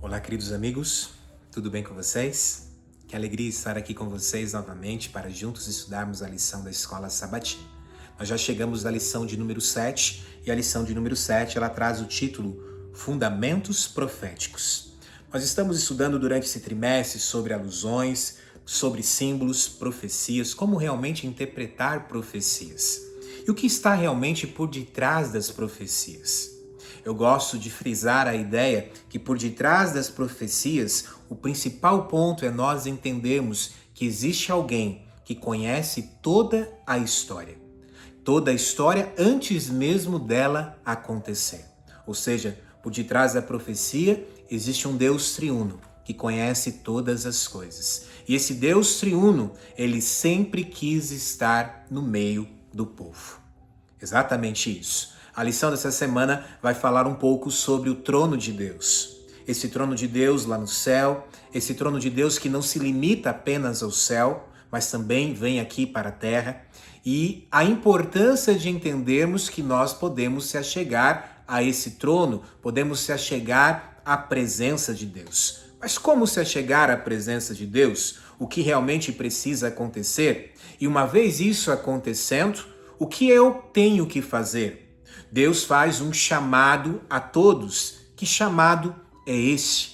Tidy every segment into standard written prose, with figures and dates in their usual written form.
Olá, queridos amigos, tudo bem com vocês? Que alegria estar aqui com vocês novamente para juntos estudarmos a lição da Escola Sabatina. Nós já chegamos à lição de número 7 e a lição de número 7 ela traz o título Fundamentos Proféticos. Nós estamos estudando durante esse trimestre sobre alusões, sobre símbolos, profecias, como realmente interpretar profecias e o que está realmente por detrás das profecias. Eu gosto de frisar a ideia que por detrás das profecias, o principal ponto é nós entendermos que existe alguém que conhece toda a história antes mesmo dela acontecer. Ou seja, por detrás da profecia existe um Deus triuno que conhece todas as coisas. E esse Deus triuno, ele sempre quis estar no meio do povo. Exatamente isso. A lição dessa semana vai falar um pouco sobre o trono de Deus. Esse trono de Deus lá no céu, esse trono de Deus que não se limita apenas ao céu, mas também vem aqui para a terra, e a importância de entendermos que nós podemos se achegar a esse trono, podemos se achegar à presença de Deus. Mas como se achegar à presença de Deus? O que realmente precisa acontecer? E uma vez isso acontecendo, o que eu tenho que fazer? Deus faz um chamado a todos. Que chamado é esse?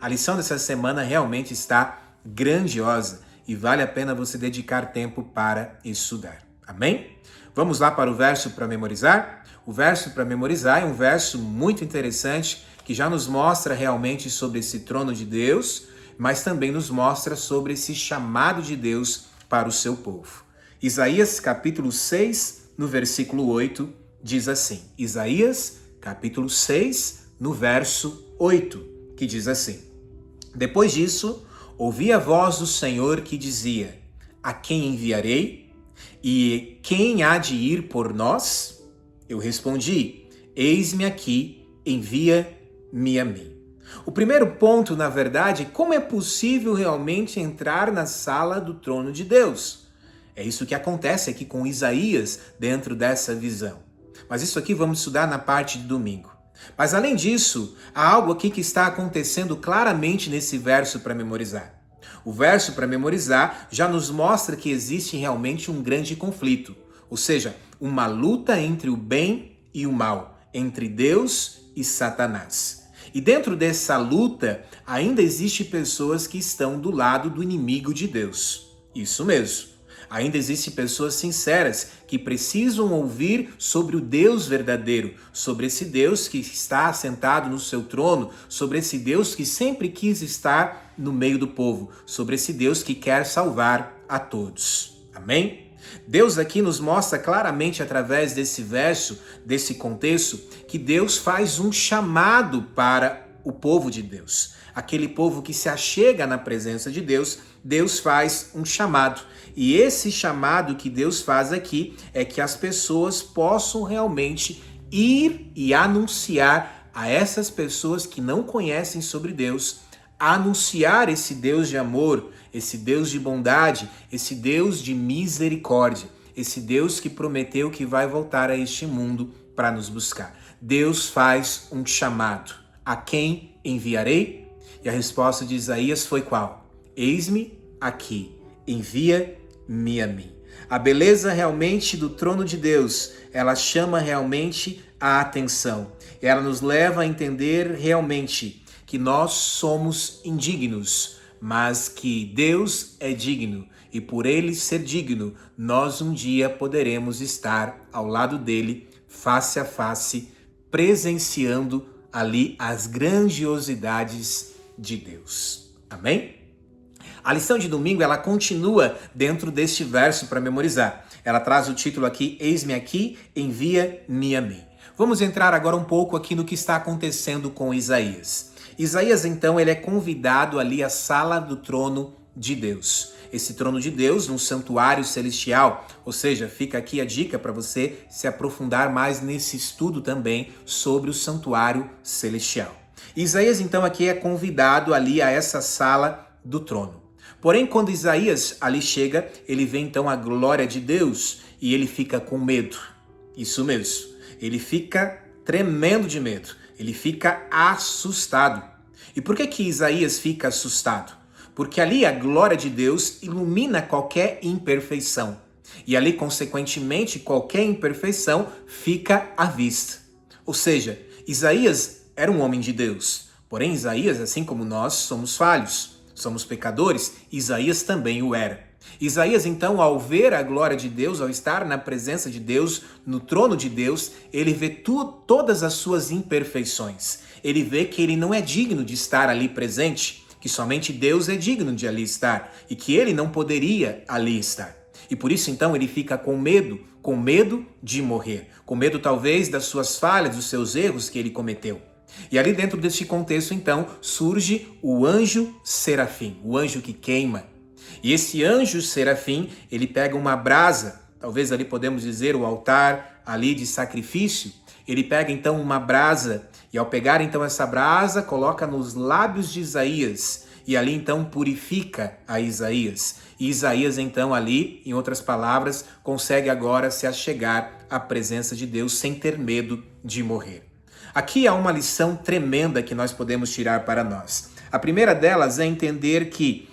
A lição dessa semana realmente está grandiosa e vale a pena você dedicar tempo para estudar. Amém? Vamos lá para o verso para memorizar? O verso para memorizar é um verso muito interessante que já nos mostra realmente sobre esse trono de Deus, mas também nos mostra sobre esse chamado de Deus para o seu povo. Isaías capítulo 6, no versículo 8, diz assim, Isaías, capítulo 6, no verso 8, que diz assim: Depois disso, ouvi a voz do Senhor que dizia, a quem enviarei? E quem há de ir por nós? Eu respondi, eis-me aqui, envia-me a mim. O primeiro ponto, na verdade, é como é possível realmente entrar na sala do trono de Deus. É isso que acontece aqui com Isaías dentro dessa visão. Mas isso aqui vamos estudar na parte de domingo. Mas além disso, há algo aqui que está acontecendo claramente nesse verso para memorizar. O verso para memorizar já nos mostra que existe realmente um grande conflito, ou seja, uma luta entre o bem e o mal, entre Deus e Satanás. E dentro dessa luta, ainda existem pessoas que estão do lado do inimigo de Deus. Isso mesmo. Ainda existem pessoas sinceras que precisam ouvir sobre o Deus verdadeiro, sobre esse Deus que está assentado no seu trono, sobre esse Deus que sempre quis estar no meio do povo, sobre esse Deus que quer salvar a todos. Amém? Deus aqui nos mostra claramente através desse verso, desse contexto, que Deus faz um chamado para o povo de Deus. Aquele povo que se achega na presença de Deus, Deus faz um chamado. E esse chamado que Deus faz aqui é que as pessoas possam realmente ir e anunciar a essas pessoas que não conhecem sobre Deus, anunciar esse Deus de amor, esse Deus de bondade, esse Deus de misericórdia, esse Deus que prometeu que vai voltar a este mundo para nos buscar. Deus faz um chamado. A quem enviarei? E a resposta de Isaías foi qual? Eis-me aqui, envia-me a mim. A beleza realmente do trono de Deus, ela chama realmente a atenção. Ela nos leva a entender realmente que nós somos indignos, mas que Deus é digno. E por Ele ser digno, nós um dia poderemos estar ao lado dele, face a face, presenciando ali as grandiosidades de Deus. Amém? A lição de domingo, ela continua dentro deste verso para memorizar. Ela traz o título aqui, eis-me aqui, envia-me a mim. Vamos entrar agora um pouco aqui no que está acontecendo com Isaías. Isaías, então, ele é convidado ali à sala do trono de Deus. Esse trono de Deus, num santuário celestial, ou seja, fica aqui a dica para você se aprofundar mais nesse estudo também sobre o santuário celestial. Isaías, então, aqui é convidado ali a essa sala do trono. Porém, quando Isaías ali chega, ele vê então a glória de Deus e ele fica com medo. Isso mesmo, ele fica tremendo de medo, ele fica assustado. E por que Isaías fica assustado? Porque ali a glória de Deus ilumina qualquer imperfeição. E ali, consequentemente, qualquer imperfeição fica à vista. Ou seja, Isaías era um homem de Deus. Porém, Isaías, assim como nós, somos falhos, somos pecadores. Isaías também o era. Isaías, então, ao ver a glória de Deus, ao estar na presença de Deus, no trono de Deus, ele vê todas as suas imperfeições. Ele vê que ele não é digno de estar ali presente, que somente Deus é digno de ali estar e que ele não poderia ali estar. E por isso, então, ele fica com medo de morrer, com medo talvez das suas falhas, dos seus erros que ele cometeu. E ali dentro deste contexto, então, surge o anjo serafim, o anjo que queima. E esse anjo serafim, ele pega uma brasa, talvez ali podemos dizer o altar ali de sacrifício. Ele pega então uma brasa e ao pegar então essa brasa, coloca nos lábios de Isaías e ali então purifica a Isaías. E Isaías então ali, em outras palavras, consegue agora se achegar à presença de Deus sem ter medo de morrer. Aqui há uma lição tremenda que nós podemos tirar para nós. A primeira delas é entender que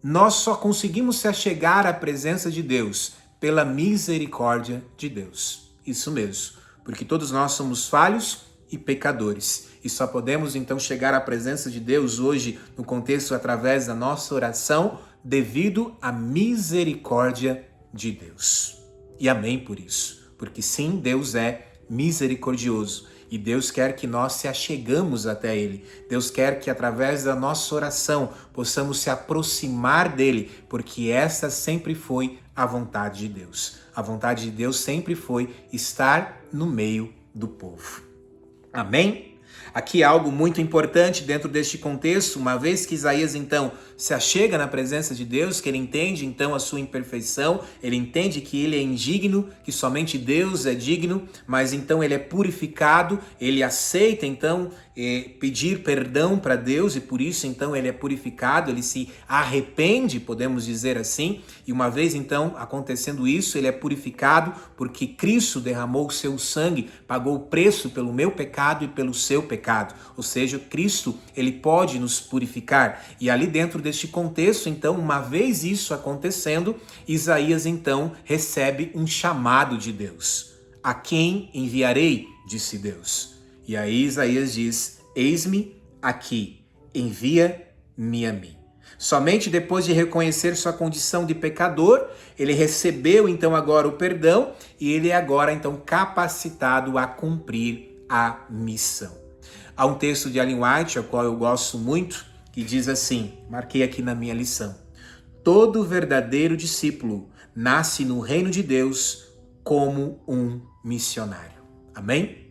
nós só conseguimos se achegar à presença de Deus pela misericórdia de Deus. Isso mesmo, porque todos nós somos falhos e pecadores. E só podemos então chegar à presença de Deus hoje, no contexto através da nossa oração, devido à misericórdia de Deus. E amém por isso, porque sim, Deus é misericordioso. E Deus quer que nós se achegamos até Ele. Deus quer que através da nossa oração possamos se aproximar dEle, porque essa sempre foi a vontade de Deus. A vontade de Deus sempre foi estar no meio do povo. Amém? Aqui há algo muito importante dentro deste contexto, uma vez que Isaías então se achega na presença de Deus, que ele entende então a sua imperfeição, ele entende que ele é indigno, que somente Deus é digno, mas então ele é purificado, ele aceita então pedir perdão para Deus e por isso então ele é purificado, ele se arrepende, podemos dizer assim, e uma vez então acontecendo isso, ele é purificado porque Cristo derramou o seu sangue, pagou o preço pelo meu pecado e pelo seu pecado, ou seja, Cristo ele pode nos purificar e ali dentro deste contexto então, uma vez isso acontecendo, Isaías então recebe um chamado de Deus. A quem enviarei? Disse Deus. E aí Isaías diz, eis-me aqui, envia-me a mim. Somente depois de reconhecer sua condição de pecador, ele recebeu então agora o perdão e ele é agora então capacitado a cumprir a missão. Há um texto de Ellen White, ao qual eu gosto muito, que diz assim, marquei aqui na minha lição, todo verdadeiro discípulo nasce no reino de Deus como um missionário. Amém?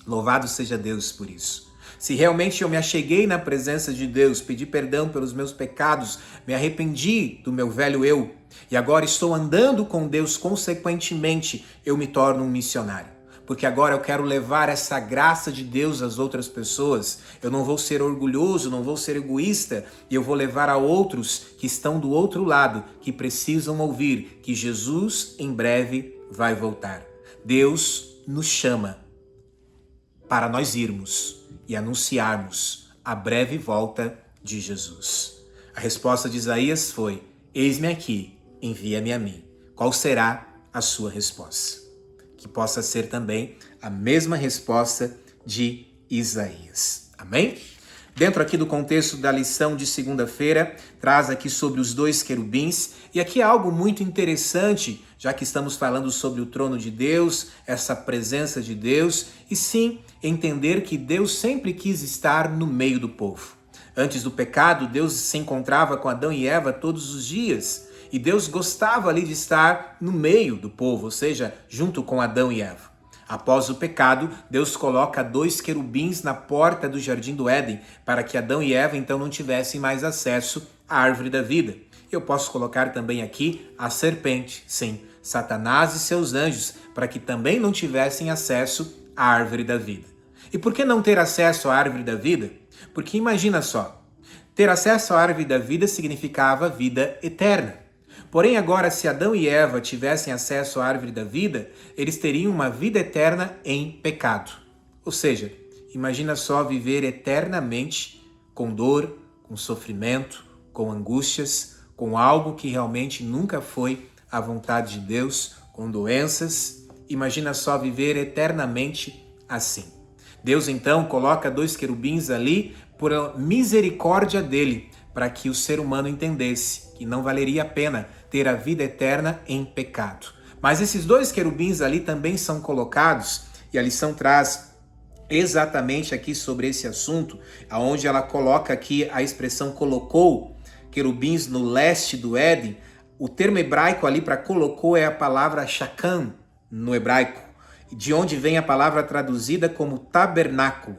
Louvado seja Deus por isso. Se realmente eu me acheguei na presença de Deus, pedi perdão pelos meus pecados, me arrependi do meu velho eu, e agora estou andando com Deus, consequentemente, eu me torno um missionário. Porque agora eu quero levar essa graça de Deus às outras pessoas. Eu não vou ser orgulhoso, não vou ser egoísta, e eu vou levar a outros que estão do outro lado, que precisam ouvir que Jesus em breve vai voltar. Deus nos chama para nós irmos e anunciarmos a breve volta de Jesus. A resposta de Isaías foi, eis-me aqui, envia-me a mim. Qual será a sua resposta? Que possa ser também a mesma resposta de Isaías. Amém? Dentro aqui do contexto da lição de segunda-feira, traz aqui sobre os dois querubins, e aqui é algo muito interessante, já que estamos falando sobre o trono de Deus, essa presença de Deus, e sim, entender que Deus sempre quis estar no meio do povo. Antes do pecado, Deus se encontrava com Adão e Eva todos os dias, e Deus gostava ali de estar no meio do povo, ou seja, junto com Adão e Eva. Após o pecado, Deus coloca dois querubins na porta do jardim do Éden, para que Adão e Eva então não tivessem mais acesso à árvore da vida. Eu posso colocar também aqui a serpente, sim, Satanás e seus anjos, para que também não tivessem acesso à árvore da vida. E por que não ter acesso à árvore da vida? Porque imagina só, ter acesso à árvore da vida significava vida eterna. Porém, agora, se Adão e Eva tivessem acesso à árvore da vida, eles teriam uma vida eterna em pecado. Ou seja, imagina só viver eternamente com dor, com sofrimento, com angústias, com algo que realmente nunca foi a vontade de Deus, com doenças. Imagina só viver eternamente assim. Deus então coloca 2 querubins ali por misericórdia dele, para que o ser humano entendesse que não valeria a pena ter a vida eterna em pecado. Mas esses 2 querubins ali também são colocados, e a lição traz exatamente aqui sobre esse assunto, aonde ela coloca aqui a expressão colocou querubins no leste do Éden. O termo hebraico ali para colocou é a palavra shakam no hebraico, de onde vem a palavra traduzida como tabernáculo.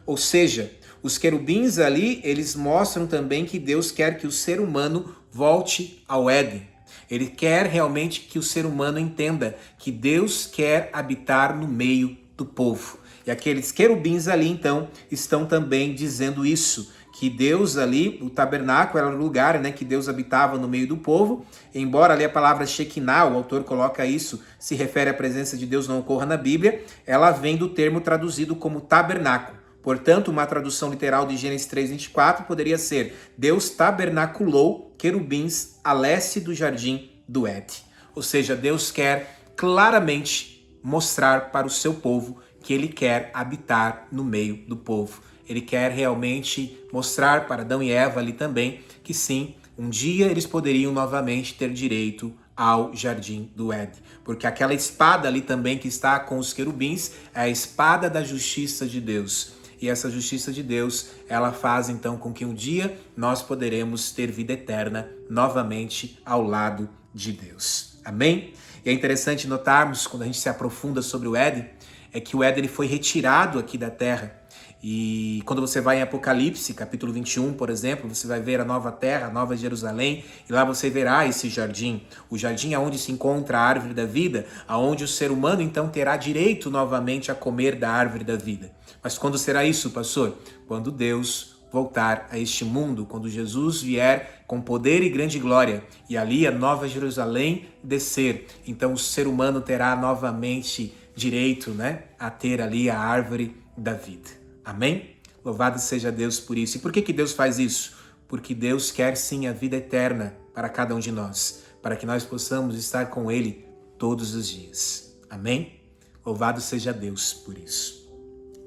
Ou seja, os querubins ali, eles mostram também que Deus quer que o ser humano volte ao Éden. Ele quer realmente que o ser humano entenda que Deus quer habitar no meio do povo. E aqueles querubins ali, então, estão também dizendo isso, que Deus ali, o tabernáculo era o lugar, né, que Deus habitava no meio do povo. Embora ali a palavra Shekinah, o autor coloca isso, se refere à presença de Deus, não ocorra na Bíblia, ela vem do termo traduzido como tabernáculo. Portanto, uma tradução literal de Gênesis 3:24 poderia ser: Deus tabernaculou querubins a leste do jardim do Éden. Ou seja, Deus quer claramente mostrar para o seu povo que ele quer habitar no meio do povo. Ele quer realmente mostrar para Adão e Eva ali também que sim, um dia eles poderiam novamente ter direito ao jardim do Éden. Porque aquela espada ali também que está com os querubins é a espada da justiça de Deus. E essa justiça de Deus, ela faz então com que um dia nós poderemos ter vida eterna novamente ao lado de Deus. Amém? E é interessante notarmos, quando a gente se aprofunda sobre o Éden, é que o Éden ele foi retirado aqui da terra. E quando você vai em Apocalipse, capítulo 21, por exemplo, você vai ver a nova terra, a nova Jerusalém, e lá você verá esse jardim. O jardim onde se encontra a árvore da vida, aonde o ser humano então terá direito novamente a comer da árvore da vida. Mas quando será isso, pastor? Quando Deus voltar a este mundo, quando Jesus vier com poder e grande glória, e ali a nova Jerusalém descer, então o ser humano terá novamente direito, né, a ter ali a árvore da vida. Amém? Louvado seja Deus por isso. E por que Deus faz isso? Porque Deus quer sim a vida eterna para cada um de nós, para que nós possamos estar com Ele todos os dias. Amém? Louvado seja Deus por isso.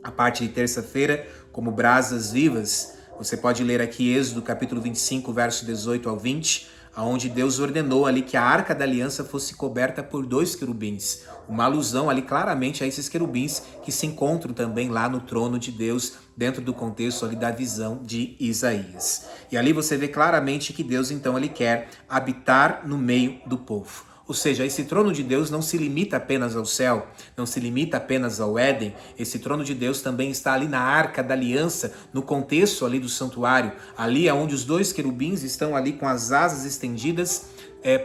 A parte de terça-feira, como brasas vivas, você pode ler aqui Êxodo capítulo 25, verso 18 ao 20, onde Deus ordenou ali que a arca da aliança fosse coberta por 2 querubins. Uma alusão ali claramente a esses querubins que se encontram também lá no trono de Deus, dentro do contexto ali da visão de Isaías. E ali você vê claramente que Deus então ele quer habitar no meio do povo. Ou seja, esse trono de Deus não se limita apenas ao céu, não se limita apenas ao Éden. Esse trono de Deus também está ali na Arca da Aliança, no contexto ali do santuário, ali onde os 2 querubins estão ali com as asas estendidas,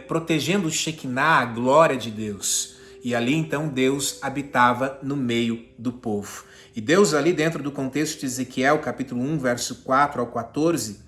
protegendo o Shekinah, a glória de Deus. E ali então Deus habitava no meio do povo. E Deus ali dentro do contexto de Ezequiel, capítulo 1, verso 4 ao 14,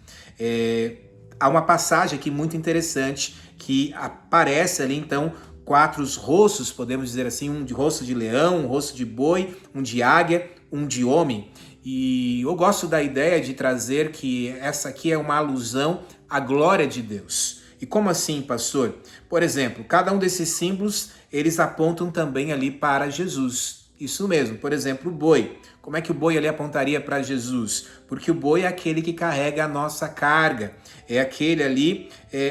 há uma passagem aqui muito interessante que aparece ali então 4 rostos, podemos dizer assim, um de rosto de leão, um rosto de boi, um de águia, um de homem. E eu gosto da ideia de trazer que essa aqui é uma alusão à glória de Deus. E como assim, pastor? Por exemplo, cada um desses símbolos, eles apontam também ali para Jesus. Isso mesmo, por exemplo, o boi. Como é que o boi ali apontaria para Jesus? Porque o boi é aquele que carrega a nossa carga, é aquele ali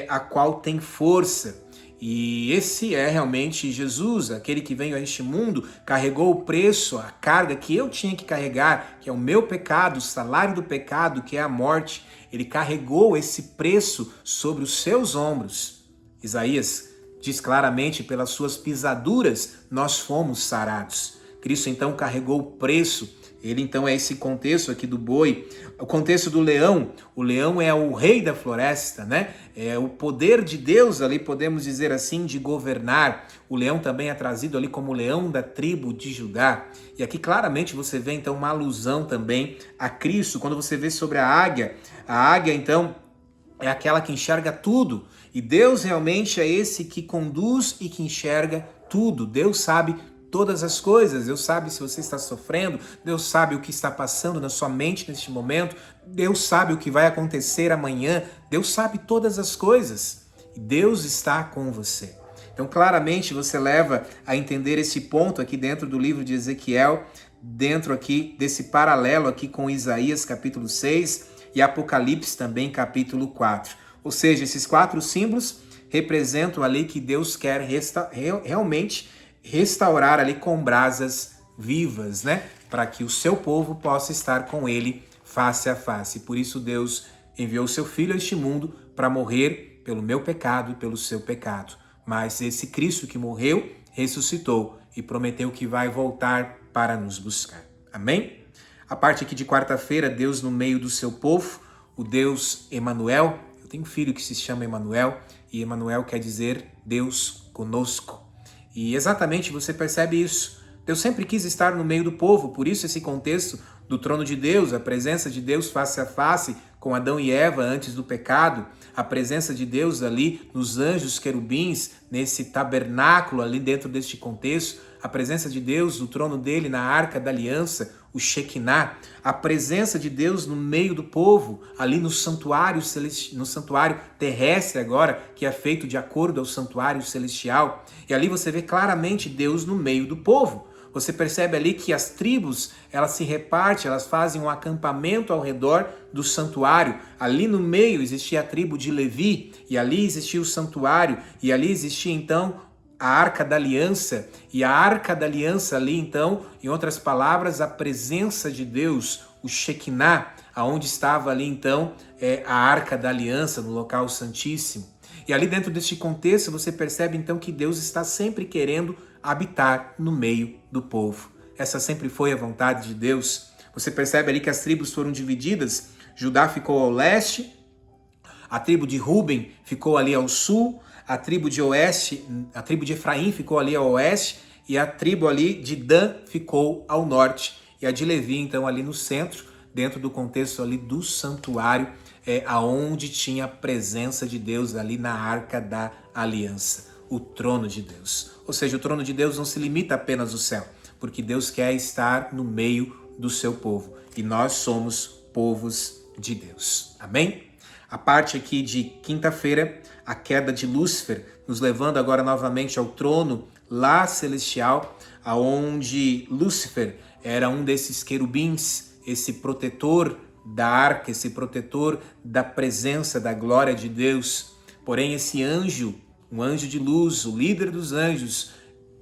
a qual tem força. E esse é realmente Jesus, aquele que veio a este mundo, carregou o preço, a carga que eu tinha que carregar, que é o meu pecado, o salário do pecado, que é a morte. Ele carregou esse preço sobre os seus ombros. Isaías diz claramente, pelas suas pisaduras nós fomos sarados. Cristo então carregou o preço. Ele então é esse contexto aqui do boi. O contexto do leão, o leão é o rei da floresta, né? É o poder de Deus ali, podemos dizer assim, de governar. O leão também é trazido ali como o leão da tribo de Judá. E aqui claramente você vê então uma alusão também a Cristo. Quando você vê sobre a águia então é aquela que enxerga tudo. E Deus realmente é esse que conduz e que enxerga tudo. Deus sabe todas as coisas. Deus sabe se você está sofrendo, Deus sabe o que está passando na sua mente neste momento, Deus sabe o que vai acontecer amanhã, Deus sabe todas as coisas e Deus está com você. Então, claramente, você leva a entender esse ponto aqui dentro do livro de Ezequiel, dentro aqui desse paralelo aqui com Isaías capítulo 6 e Apocalipse também capítulo 4. Ou seja, esses 4 símbolos representam ali que Deus quer realmente restaurar ali com brasas vivas, né? Para que o seu povo possa estar com ele face a face. Por isso Deus enviou o seu Filho a este mundo para morrer pelo meu pecado e pelo seu pecado. Mas esse Cristo que morreu, ressuscitou e prometeu que vai voltar para nos buscar. Amém? A parte aqui de quarta-feira, Deus no meio do seu povo, o Deus Emanuel. Eu tenho um filho que se chama Emanuel, e Emanuel quer dizer Deus conosco. E exatamente você percebe isso. Deus sempre quis estar no meio do povo, por isso esse contexto do trono de Deus, a presença de Deus face a face com Adão e Eva antes do pecado, a presença de Deus ali nos anjos querubins, nesse tabernáculo ali dentro deste contexto, a presença de Deus, o trono dele na Arca da Aliança, o Shekinah, a presença de Deus no meio do povo, ali no santuário terrestre agora, que é feito de acordo ao santuário celestial. E ali você vê claramente Deus no meio do povo. Você percebe ali que as tribos, elas se repartem, elas fazem um acampamento ao redor do santuário. Ali no meio existia a tribo de Levi, e ali existia o santuário, e ali existia então a Arca da Aliança, e a Arca da Aliança ali então, em outras palavras, a presença de Deus, o Shekinah, aonde estava ali então a Arca da Aliança, no local santíssimo. E ali dentro deste contexto você percebe então que Deus está sempre querendo habitar no meio do povo. Essa sempre foi a vontade de Deus. Você percebe ali que as tribos foram divididas, Judá ficou ao leste, a tribo de Ruben ficou ali ao sul, a tribo de Efraim ficou ali ao oeste e a tribo ali de Dan ficou ao norte. E a de Levi, então, ali no centro, dentro do contexto ali do santuário, aonde tinha a presença de Deus ali na Arca da Aliança, o trono de Deus. Ou seja, o trono de Deus não se limita apenas ao céu, porque Deus quer estar no meio do seu povo. E nós somos povos de Deus. Amém? A parte aqui de quinta-feira, a queda de Lúcifer, nos levando agora novamente ao trono lá celestial, aonde Lúcifer era um desses querubins, esse protetor da arca, esse protetor da presença, da glória de Deus. Porém, esse anjo, um anjo de luz, o líder dos anjos,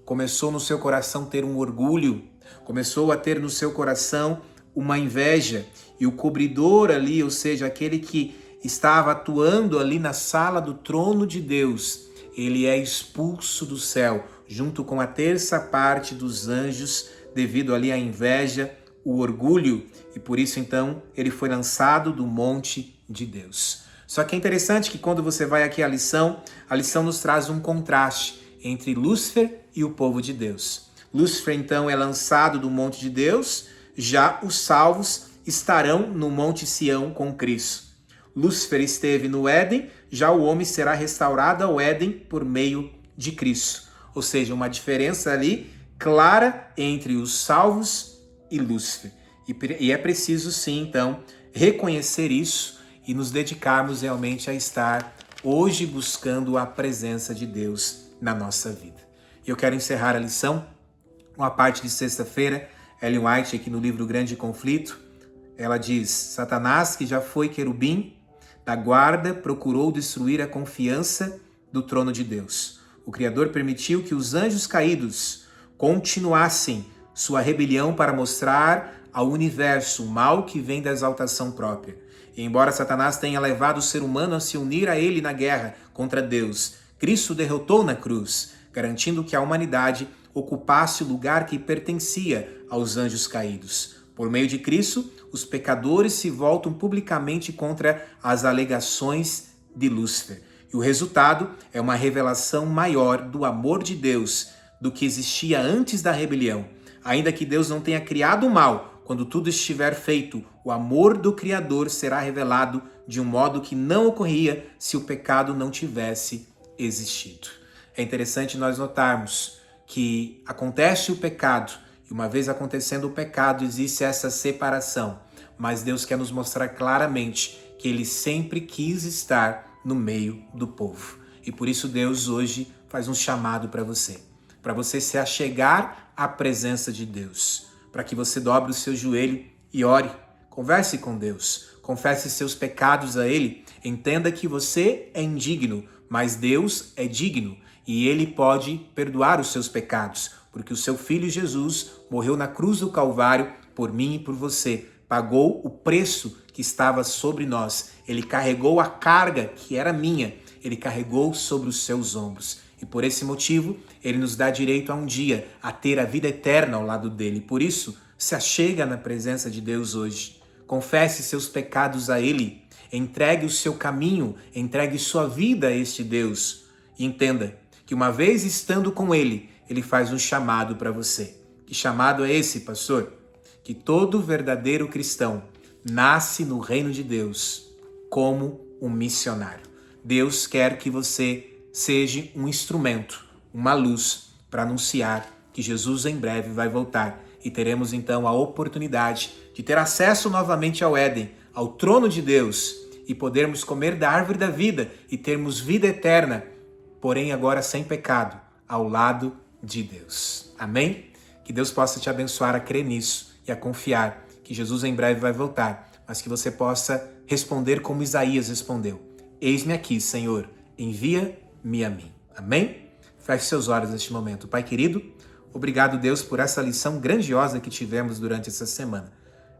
começou no seu coração ter um orgulho, começou a ter no seu coração uma inveja, e o cobridor ali, ou seja, aquele que estava atuando ali na sala do trono de Deus, ele é expulso do céu, junto com a terça parte dos anjos, devido ali à inveja, o orgulho, e por isso então ele foi lançado do monte de Deus. Só que é interessante que quando você vai aqui à lição nos traz um contraste entre Lúcifer e o povo de Deus. Lúcifer então é lançado do monte de Deus, já os salvos estarão no monte Sião com Cristo. Lúcifer esteve no Éden, já o homem será restaurado ao Éden por meio de Cristo. Ou seja, uma diferença ali clara entre os salvos e Lúcifer. E é preciso sim, então, reconhecer isso e nos dedicarmos realmente a estar hoje buscando a presença de Deus na nossa vida. Eu quero encerrar a lição com a parte de sexta-feira. Ellen White, aqui no livro Grande Conflito, ela diz: Satanás, que já foi querubim da guarda, procurou destruir a confiança do trono de Deus. O Criador permitiu que os anjos caídos continuassem sua rebelião para mostrar ao universo o mal que vem da exaltação própria. E embora Satanás tenha levado o ser humano a se unir a ele na guerra contra Deus, Cristo derrotou na cruz, garantindo que a humanidade ocupasse o lugar que pertencia aos anjos caídos. Por meio de Cristo, os pecadores se voltam publicamente contra as alegações de Lúcifer. E o resultado é uma revelação maior do amor de Deus do que existia antes da rebelião. Ainda que Deus não tenha criado o mal, quando tudo estiver feito, o amor do Criador será revelado de um modo que não ocorria se o pecado não tivesse existido. É interessante nós notarmos que acontece o pecado, e uma vez acontecendo o pecado, existe essa separação. Mas Deus quer nos mostrar claramente que Ele sempre quis estar no meio do povo. E por isso Deus hoje faz um chamado para você se achegar à presença de Deus, para que você dobre o seu joelho e ore, converse com Deus, confesse seus pecados a Ele, entenda que você é indigno, mas Deus é digno e Ele pode perdoar os seus pecados, porque o seu Filho Jesus morreu na cruz do Calvário por mim e por você, pagou o preço que estava sobre nós, Ele carregou a carga que era minha, Ele carregou sobre os seus ombros. E por esse motivo, Ele nos dá direito a um dia a ter a vida eterna ao lado dele. Por isso, se achega na presença de Deus hoje. Confesse seus pecados a Ele. Entregue o seu caminho, entregue sua vida a este Deus. E entenda que uma vez estando com Ele, Ele faz um chamado para você. Que chamado é esse, pastor? Que todo verdadeiro cristão nasce no reino de Deus como um missionário. Deus quer que você seja um instrumento, uma luz para anunciar que Jesus em breve vai voltar e teremos então a oportunidade de ter acesso novamente ao Éden, ao trono de Deus e podermos comer da árvore da vida e termos vida eterna, porém agora sem pecado, ao lado de Deus. Amém? Que Deus possa te abençoar a crer nisso e a confiar que Jesus em breve vai voltar, mas que você possa responder como Isaías respondeu: eis-me aqui, Senhor, envia-me a mim. Amém? Feche seus olhos neste momento. Pai querido, obrigado, Deus, por essa lição grandiosa que tivemos durante essa semana.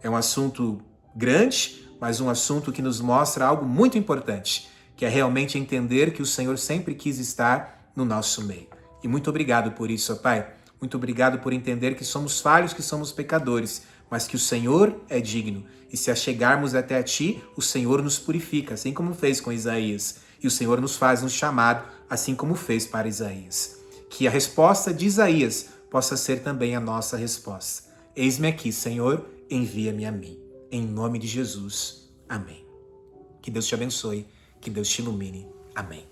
É um assunto grande, mas um assunto que nos mostra algo muito importante, que é realmente entender que o Senhor sempre quis estar no nosso meio. E muito obrigado por isso, Pai. Muito obrigado por entender que somos falhos, que somos pecadores, mas que o Senhor é digno. E se achegarmos até a Ti, o Senhor nos purifica, assim como fez com Isaías. E o Senhor nos faz um chamado, assim como fez para Isaías. Que a resposta de Isaías possa ser também a nossa resposta. Eis-me aqui, Senhor, envia-me a mim. Em nome de Jesus. Amém. Que Deus te abençoe, que Deus te ilumine. Amém.